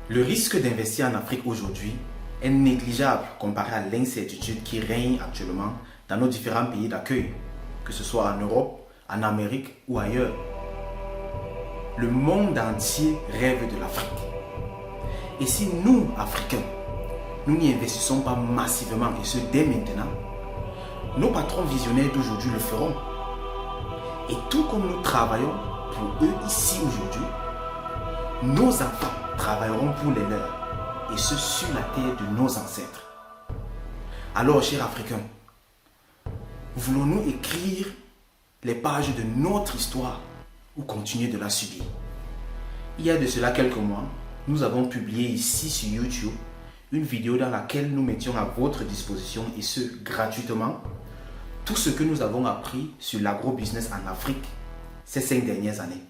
Le risque d'investir en Afrique aujourd'hui est négligeable comparé à l'incertitude qui règne actuellement dans nos différents pays d'accueil, que ce soit en Europe, en Amérique ou ailleurs. Le monde entier rêve de l'Afrique. Et si nous, Africains, nous n'y investissons pas massivement, et ce dès maintenant, nos patrons visionnaires d'aujourd'hui le feront. Et tout comme nous travaillons pour eux ici aujourd'hui, nos enfants travailleront pour les leurs, et ce sur la terre de nos ancêtres. Alors, chers Africains, voulons-nous écrire les pages de notre histoire ou continuer de la subir? Il y a de cela quelques mois, nous avons publié ici sur YouTube une vidéo dans laquelle nous mettions à votre disposition, et ce gratuitement, tout ce que nous avons appris sur l'agro-business en Afrique ces 5 dernières années.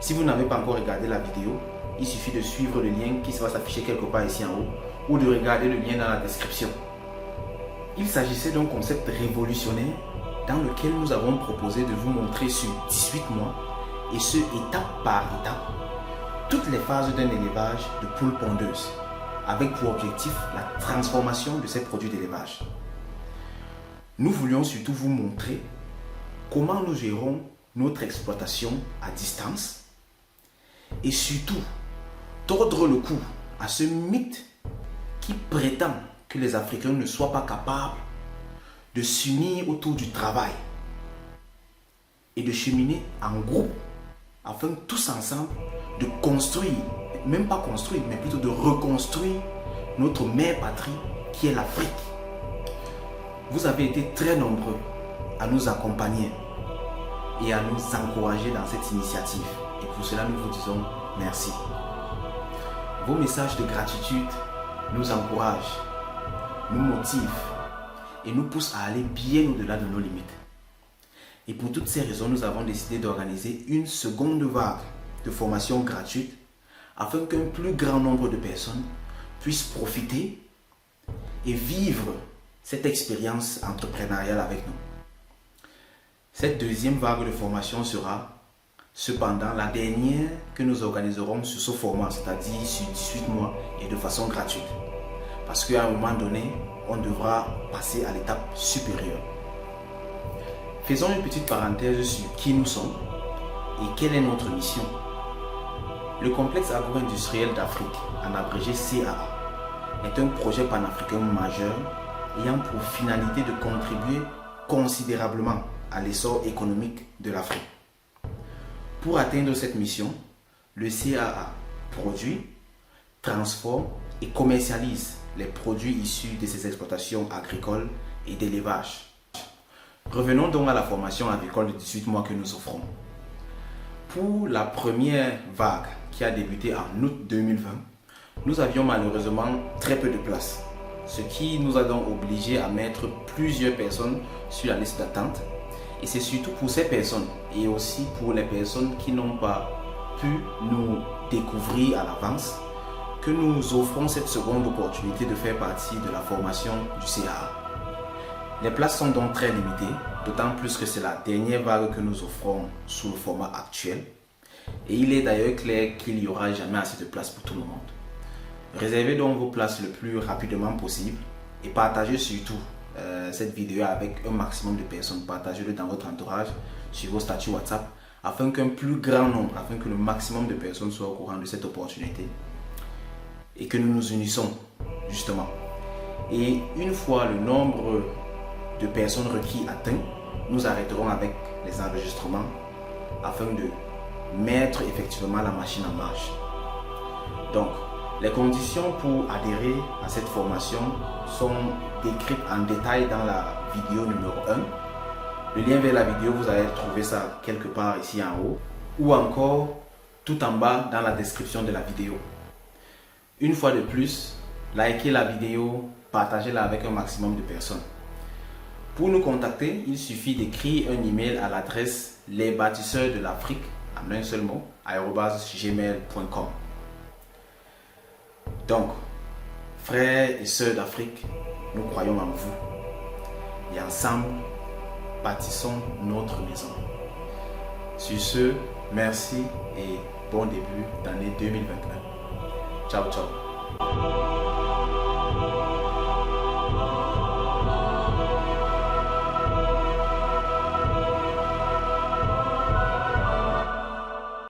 Si vous n'avez pas encore regardé la vidéo, il suffit de suivre le lien qui va s'afficher quelque part ici en haut ou de regarder le lien dans la description. Il s'agissait d'un concept révolutionnaire dans lequel nous avons proposé de vous montrer sur 18 mois, et ce étape par étape, toutes les phases d'un élevage de poules pondeuses, avec pour objectif la transformation de ces produits d'élevage. Nous voulions surtout vous montrer comment nous gérons notre exploitation à distance et surtout tordre le cou à ce mythe qui prétend que les Africains ne soient pas capables de s'unir autour du travail et de cheminer en groupe afin tous ensemble de construire, même pas construire, mais plutôt de reconstruire notre mère patrie qui est l'Afrique. Vous avez été très nombreux à nous accompagner et à nous encourager dans cette initiative. Et pour cela, nous vous disons merci. Vos messages de gratitude nous encouragent, nous motivent et nous poussent à aller bien au-delà de nos limites. Et pour toutes ces raisons, nous avons décidé d'organiser une seconde vague de formation gratuite afin qu'un plus grand nombre de personnes puissent profiter et vivre cette expérience entrepreneuriale avec nous. Cette deuxième vague de formation sera cependant la dernière que nous organiserons sur ce format, c'est-à-dire sur 18 mois et de façon gratuite. Parce qu'à un moment donné, on devra passer à l'étape supérieure. Faisons une petite parenthèse sur qui nous sommes et quelle est notre mission. Le complexe agro-industriel d'Afrique, en abrégé CAA, est un projet panafricain majeur ayant pour finalité de contribuer considérablement à l'essor économique de l'Afrique. Pour atteindre cette mission, le CAA produit, transforme et commercialise les produits issus de ses exploitations agricoles et d'élevage. Revenons donc à la formation agricole de 18 mois que nous offrons. Pour la première vague qui a débuté en août 2020, nous avions malheureusement très peu de place, ce qui nous a donc obligés à mettre plusieurs personnes sur la liste d'attente. Et c'est surtout pour ces personnes et aussi pour les personnes qui n'ont pas pu nous découvrir à l'avance que nous offrons cette seconde opportunité de faire partie de la formation du CAA. Les places sont donc très limitées, d'autant plus que c'est la dernière vague que nous offrons sous le format actuel. Et il est d'ailleurs clair qu'il n'y aura jamais assez de place pour tout le monde. Réservez donc vos places le plus rapidement possible et partagez surtout cette vidéo avec un maximum de personnes. Partagez-le dans votre entourage, sur vos statuts WhatsApp, afin qu'un plus grand nombre, afin que le maximum de personnes soient au courant de cette opportunité et que nous nous unissons justement. Et une fois le nombre de personnes requis atteint, nous arrêterons avec les enregistrements afin de mettre effectivement la machine en marche. Donc, les conditions pour adhérer à cette formation sont décrites en détail dans la vidéo numéro 1. Le lien vers la vidéo, vous allez trouver ça quelque part ici en haut ou encore tout en bas dans la description de la vidéo. Une fois de plus, likez la vidéo, partagez-la avec un maximum de personnes. Pour nous contacter, il suffit d'écrire un email à l'adresse lesbâtisseurs de l'Afrique en un seul mot, @gmail.com. Donc, frères et sœurs d'Afrique, nous croyons en vous et ensemble, bâtissons notre maison. Sur ce, merci et bon début d'année 2021. Ciao, ciao.